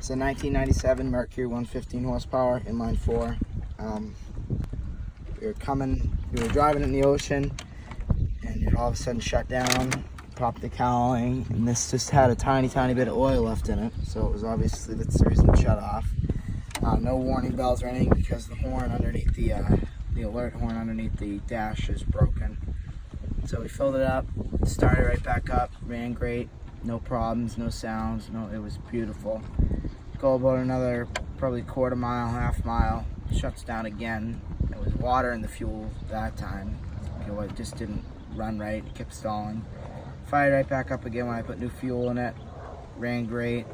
It's a 1997 Mercury 115 horsepower inline four. We were driving in the ocean, and it all of a sudden shut down, popped the cowling, and this just had a tiny bit of oil left in it, so it was obviously, that's the reason it shut off. No warning bells or anything, because the horn underneath the alert horn underneath the dash is broken. So we filled it up, started right back up, ran great, no problems, no sounds, it was beautiful. Go about another probably quarter mile, half mile, shuts down again. It was water in the fuel that time. It just didn't run right, it kept stalling. Fired right back up again when I put new fuel in it, ran great.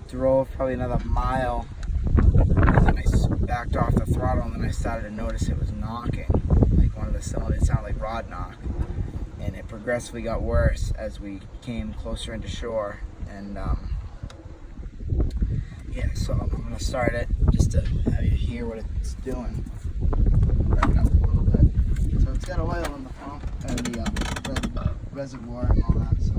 Drove probably another mile, and then I backed off the throttle, and then I started to notice it was knocking. Like one of the cylinders, it sounded like rod knock. And it progressively got worse as we came closer into shore. And yeah, so I'm gonna start it just to have you hear what it's doing. Back it up a little bit. So it's got oil in the pump and the reservoir and all that, so